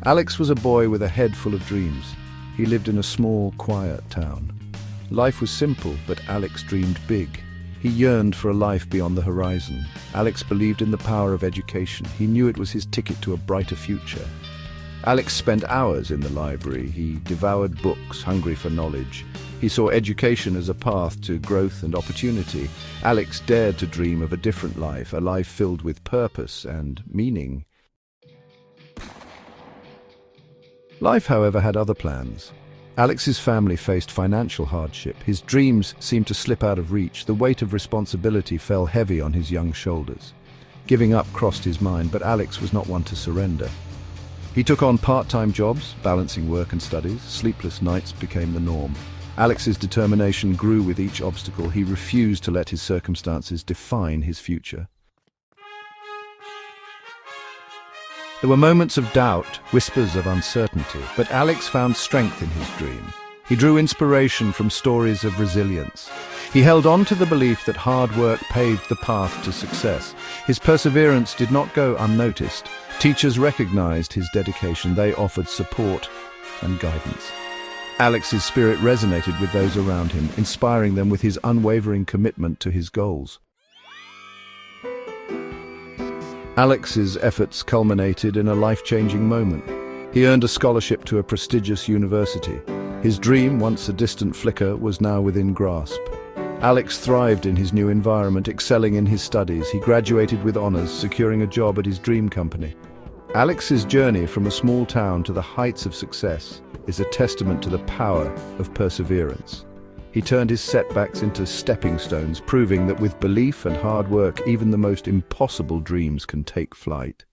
Alex was a boy with a head full of dreams. He lived in a small, quiet town. Life was simple, but Alex dreamed big. He yearned for a life beyond the horizon. Alex believed in the power of education. He knew it was his ticket to a brighter future. Alex spent hours in the library. He devoured books, hungry for knowledge. He saw education as a path to growth and opportunity. Alex dared to dream of a different life, a life filled with purpose and meaning. Life, however, had other plans. Alex's family faced financial hardship. His dreams seemed to slip out of reach. The weight of responsibility fell heavy on his young shoulders. Giving up crossed his mind, but Alex was not one to surrender. He took on part-time jobs, balancing work and studies. Sleepless nights became the norm. Alex's determination grew with each obstacle. He refused to let his circumstances define his future. There were moments of doubt, whispers of uncertainty, but Alex found strength in his dream. He drew inspiration from stories of resilience. He held on to the belief that hard work paved the path to success. His perseverance did not go unnoticed. Teachers recognized his dedication. They offered support and guidance. Alex's spirit resonated with those around him, inspiring them with his unwavering commitment to his goals. Alex's efforts culminated in a life-changing moment. He earned a scholarship to a prestigious university. His dream, once a distant flicker, was now within grasp. Alex thrived in his new environment, excelling in his studies. He graduated with honors, securing a job at his dream company. Alex's journey from a small town to the heights of success is a testament to the power of perseverance. He turned his setbacks into stepping stones, proving that with belief and hard work, even the most impossible dreams can take flight.